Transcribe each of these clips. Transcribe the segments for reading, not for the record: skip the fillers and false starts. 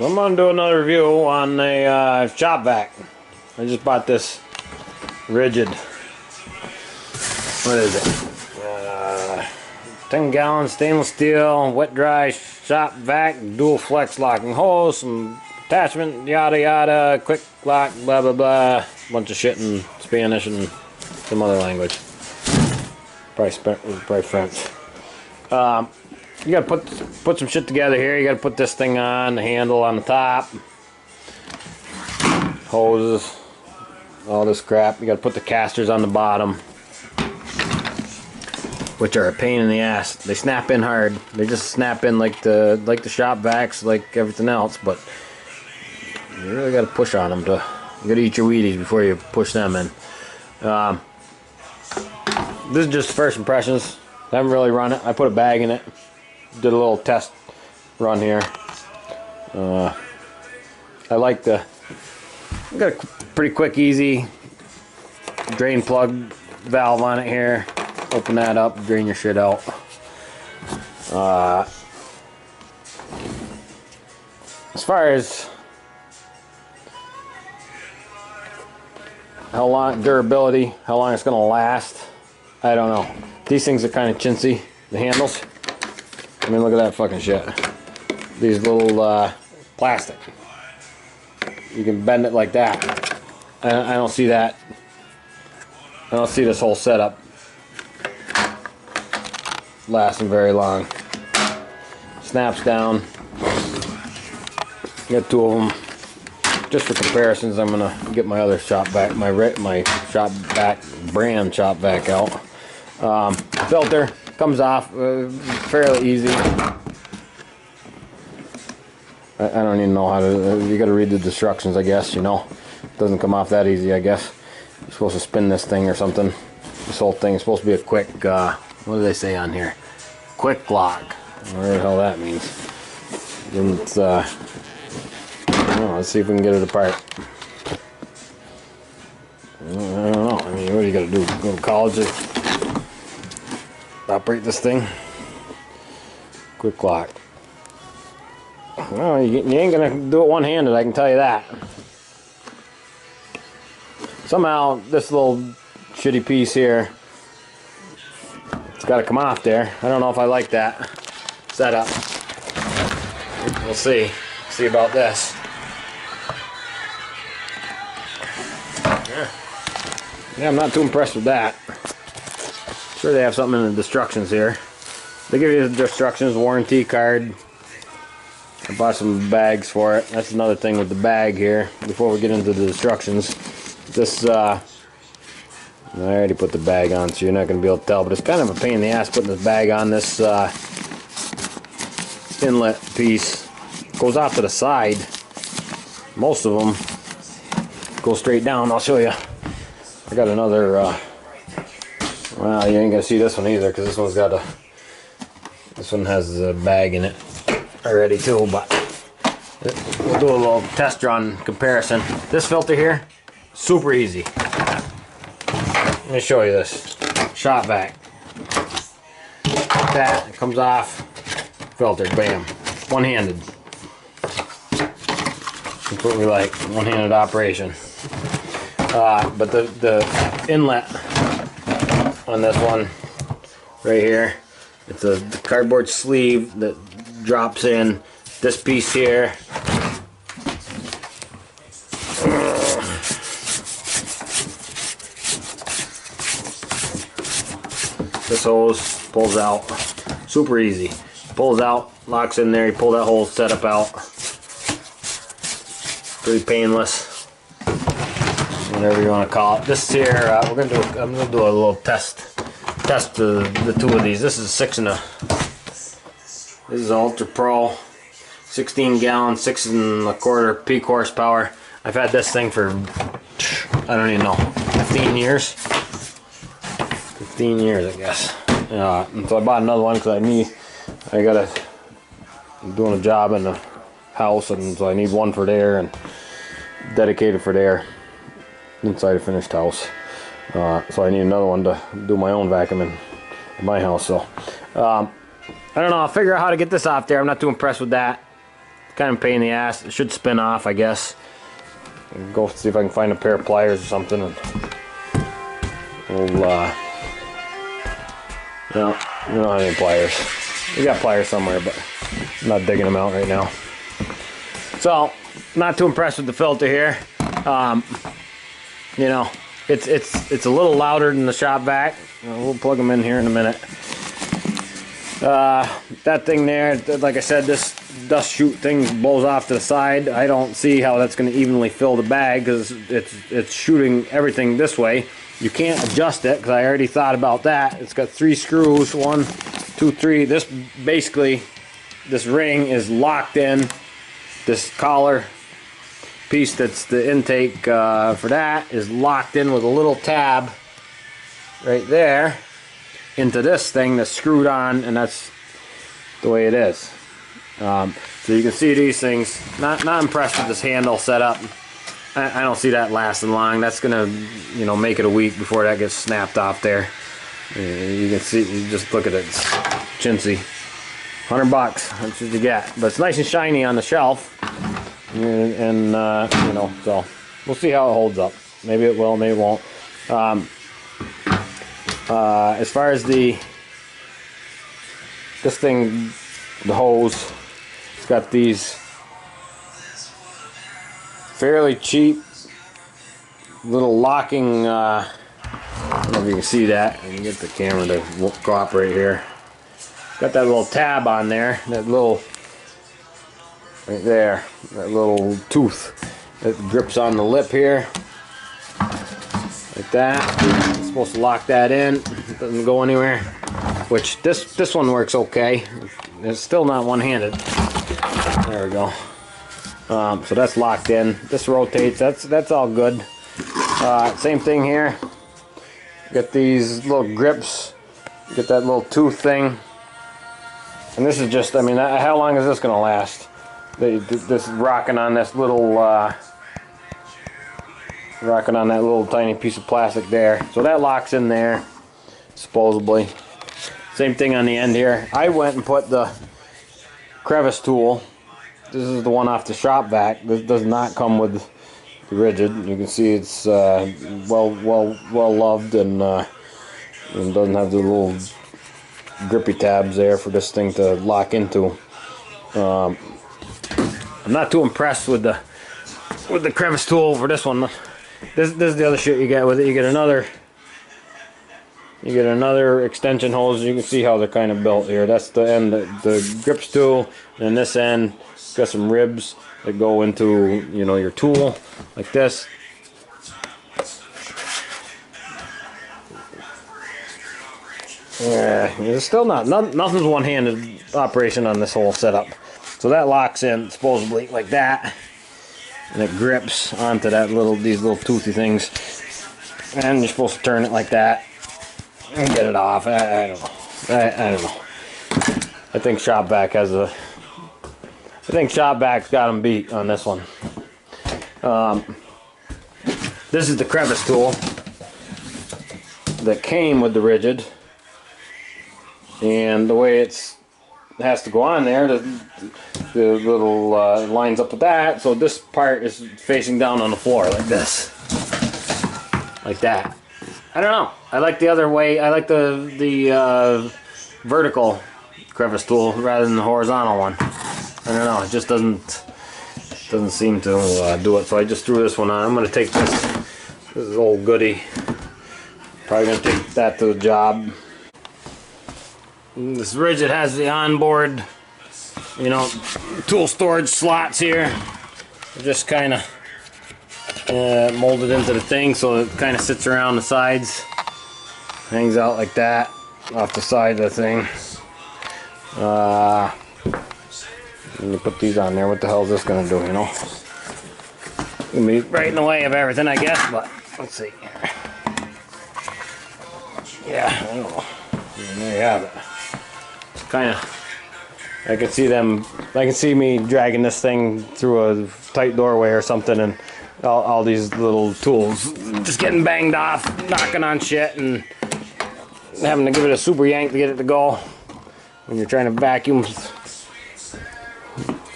I'm gonna do another review on a shop vac. I just bought this Ridgid. What is it? 10-gallon stainless steel wet dry shop vac, dual flex locking hose, some attachment, yada yada, quick lock, blah blah blah, bunch of shit in Spanish and some other language. Probably French. You gotta put some shit together here. You gotta put this thing on, the handle on the top, hoses, all this crap. You gotta put the casters on the bottom, which are a pain in the ass. They snap in hard. They just snap in like the shop vacs, like everything else, but you really gotta push on them you gotta eat your Wheaties before you push them in. This is just first impressions. I haven't really run it. I put a bag in it. Did a little test run here. I like got a pretty quick, easy drain plug valve on it here. Open that up, drain your shit out. As far as how long durability, how long it's gonna last, I don't know. These things are kind of chintzy, the handles. I mean, look at that fucking shit. These little plastic. You can bend it like that. I don't see that. I don't see this whole setup lasting very long. Snaps down. Got two of them. Just for comparisons, I'm gonna get my other shop vac, my shop vac brand shop vac out. Filter comes off fairly easy. I don't even know how to. You got to read the instructions, I guess. You know, it doesn't come off that easy. I guess you're supposed to spin this thing or something. This whole thing is supposed to be a quick. What do they say on here? Quick lock. Whatever the hell that means. And it's, I don't know, let's see if we can get it apart. I don't know. I mean, what do you got to do? Go to college to operate this thing? Quick lock. Well, you ain't gonna do it one-handed, I can tell you that. Somehow, this little shitty piece here, it's got to come off there. I don't know if I like that setup. We'll see. See about this. Yeah, I'm not too impressed with that. Sure, they have something in the instructions here. They give you the instructions, warranty card. I bought some bags for it. That's another thing with the bag here. Before we get into the instructions, this I already put the bag on, so you're not going to be able to tell. But it's kind of a pain in the ass putting this bag on. This inlet piece goes off to the side. Most of them go straight down. I'll show you. I got another. Well, you ain't gonna see this one either, because this one's got a. This one has a bag in it already too, but we'll do a little test run comparison. This filter here, super easy. Let me show you this shop vac. That it comes off, filter, bam, one-handed. That's what we like, one-handed operation. But the inlet on this one right here, it's a cardboard sleeve that drops in. This piece here, this hose pulls out, super easy. Pulls out, locks in there. You pull that whole setup out. Pretty painless, whatever you want to call it. This here, I'm gonna do a little test the two of these. This is this is Ultra Pro, 16-gallon, 6 1/4 peak horsepower. I've had this thing for, I don't even know, 15 years. 15 years, I guess. And so I bought another one because I'm doing a job in the house, and so I need one for there and dedicated for there inside a finished house. So I need another one to do my own vacuuming in my house. So I don't know, I'll figure out how to get this off there. I'm not too impressed with that. kind of a pain in the ass. It should spin off, I guess. I'll go see if I can find a pair of pliers or something. And we'll, no, we don't have any pliers. We got pliers somewhere, but I'm not digging them out right now. So, not too impressed with the filter here. You know, it's a little louder than the shop vac. We'll plug them in here in a minute. That thing there, like I said, this dust chute thing blows off to the side. I don't see how that's going to evenly fill the bag because it's shooting everything this way. You can't adjust it because I already thought about that. It's got 3 screws, 1, 2, 3. This basically, this ring is locked in. This collar piece that's the intake for that is locked in with a little tab right there into this thing that's screwed on, and that's the way it is. So you can see these things. Not impressed with this handle setup. I don't see that lasting long. That's gonna, you know, make it a week before that gets snapped off there. You can see, you just look at it, it's chintzy. $100, that's what you get. But it's nice and shiny on the shelf, and you know, so we'll see how it holds up. Maybe it will, maybe it won't. As far as this thing, the hose, it's got these fairly cheap little locking, I don't know if you can see that. You can get the camera to cooperate here. Got that little tab on there, that little, right there, that little tooth that grips on the lip here, like that. It's supposed to lock that in. It doesn't go anywhere. Which this one works okay. It's still not one-handed. There we go. So that's locked in. This rotates. That's all good. Same thing here. Get these little grips. Get that little tooth thing. And this is just, I mean, how long is this going to last? This rocking on this little, rocking on that little tiny piece of plastic there. So that locks in there, supposedly. Same thing on the end here. I went and put the crevice tool. This is the one off the shop vac. This does not come with the Ridgid. You can see it's well loved, and doesn't have the little grippy tabs there for this thing to lock into. I'm not too impressed with the crevice tool for this one. This is the other shit you get with it. You get another extension hose. You can see how they're kind of built here. That's the end, the grips tool, and this end it's got some ribs that go into, you know, your tool like this. Yeah, it's still nothing's one-handed operation on this whole setup. So that locks in supposedly like that, and it grips onto these little toothy things, and you're supposed to turn it like that and get it off. I don't know. I don't know. I think shop vac has a. I think shop vac's got them beat on this one. This is the crevice tool that came with the Ridgid. And the way it has to go on there, the little lines up with that. So this part is facing down on the floor like this, like that. I don't know. I like the other way. I like the vertical crevice tool rather than the horizontal one. I don't know. It just doesn't seem to do it. So I just threw this one on. I'm gonna take this old goodie. Probably gonna take that to the job. This Ridgid has the onboard, you know, tool storage slots here. They're just kind of molded into the thing, so it kind of sits around the sides, hangs out like that off the side of the thing. Let me put these on there. What the hell is this gonna do? You know, it's gonna be right in the way of everything, I guess. But let's see. Yeah, I don't know. And there you have it. Kind of, I can see me dragging this thing through a tight doorway or something, and all these little tools just getting banged off, knocking on shit, and having to give it a super yank to get it to go when you're trying to vacuum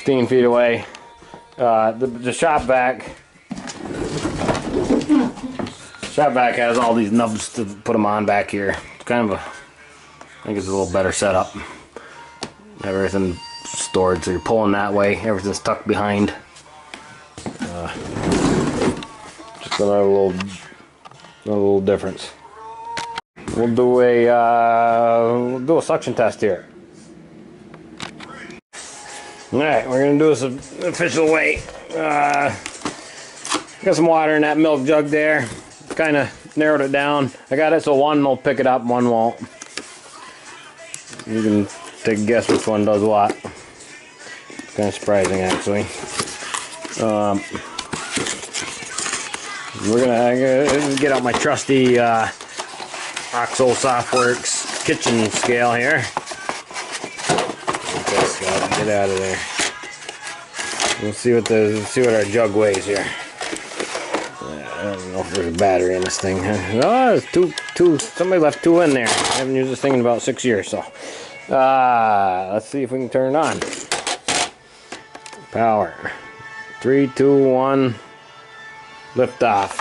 15 feet away. The shop vac has all these nubs to put them on back here. It's kind of a, I think it's a little better setup. Have everything stored, so you're pulling that way. Everything's tucked behind. Just another little difference. We'll do a suction test here. All right, we're gonna do this an official way. Got some water in that milk jug there. Kind of narrowed it down. I got it so one will pick it up, one won't. You can take a guess which one does what. Kind of surprising, actually. I'm gonna get out my trusty Oxo Softworks kitchen scale here. Get out of there. We'll see what our jug weighs here. I don't know if there's a battery in this thing. Oh, there's two. Somebody left two in there. I haven't used this thing in about 6 years, so. Let's see if we can turn it on. Power. 3, 2, 1. Lift off.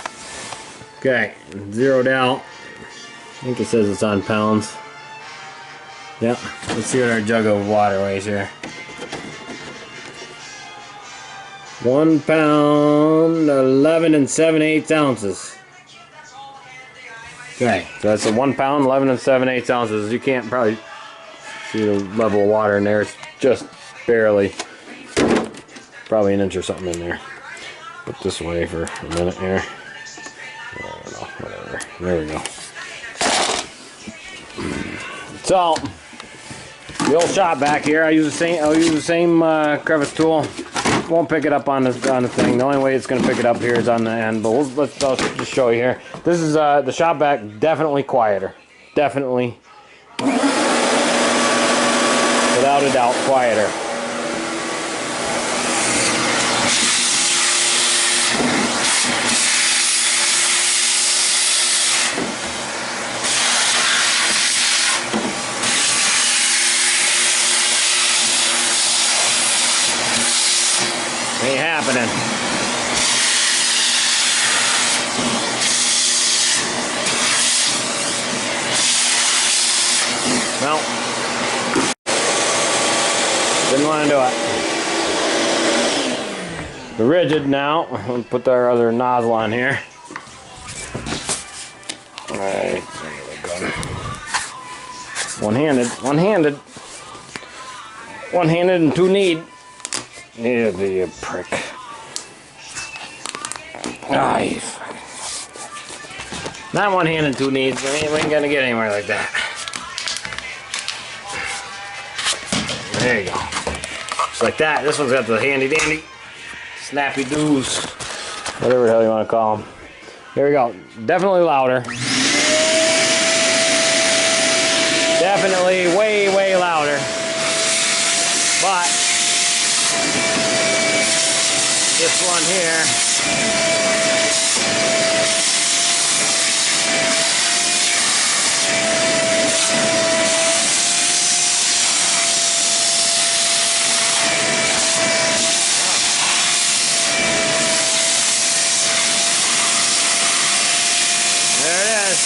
Okay, zeroed out. I think it says it's on pounds. Yep. Let's see what our jug of water weighs here. 1 pound, 11 7/8 ounces. Okay, so that's a 1 pound, 11 7/8 ounces. You can't probably see the level of water in there. It's just barely, probably an inch or something in there. Put this away for a minute here. I don't know, whatever. There we go. So, the old shop back here, I'll use the same crevice tool. Won't pick it up on the thing. The only way it's going to pick it up here is on the end. But I'll just show you here. This is the shop back, definitely quieter. Definitely, without a doubt, quieter. Ain't happening. Well, didn't want to do it. The Ridgid now. We'll put our other nozzle on here. All right, there we go. One-handed and two need. Yeah, you prick. Ah, not one hand and two knees. We ain't gonna get anywhere like that. There you go. Just like that. This one's got the handy dandy snappy doos, whatever the hell you want to call them. There we go. Definitely louder. Definitely way louder. But this one here, there it is,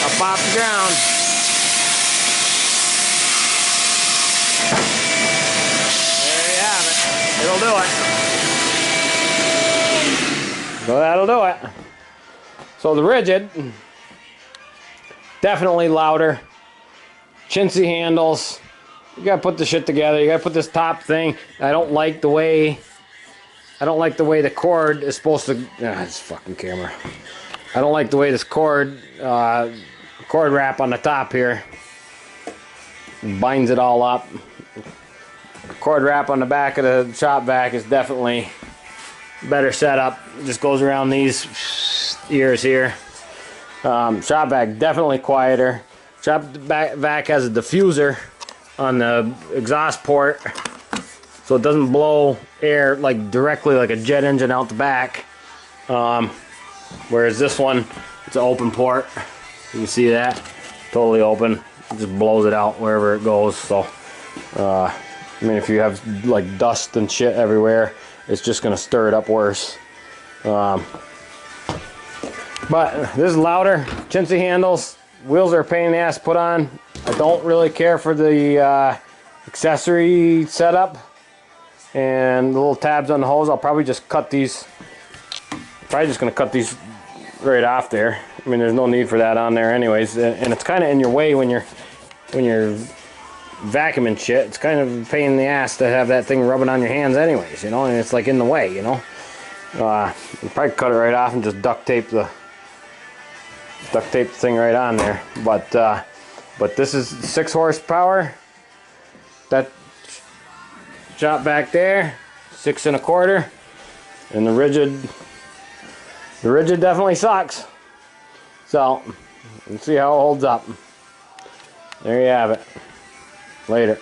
up off the ground. There you have it. It'll do it. So that'll do it. So the Ridgid, definitely louder. Chintzy handles. You gotta put the shit together. You gotta put this top thing. I don't like the way the cord is supposed to. This fucking camera. I don't like the way this cord wrap on the top here binds it all up. Cord wrap on the back of the shop vac is definitely better setup. It just goes around these ears here. Shop vac definitely quieter. Shop vac has a diffuser on the exhaust port, so it doesn't blow air like directly like a jet engine out the back. Whereas this one, it's an open port. You can see that, totally open. It just blows it out wherever it goes. So I mean, if you have like dust and shit everywhere, it's just gonna stir it up worse. But this is louder, chintzy handles, wheels are a pain in the ass to put on. I don't really care for the accessory setup and the little tabs on the hose. I'll probably just cut these, probably just gonna cut these right off there. I mean, there's no need for that on there anyways, and it's kind of in your way when you're vacuuming shit. It's kind of a pain in the ass to have that thing rubbing on your hands anyways, you know, and it's like in the way, you know. You probably cut it right off and just duct tape the thing right on there. But this is 6 horsepower. That shot back there, 6 1/4, and the Ridgid definitely sucks. So let's see how it holds up. There you have it. Later.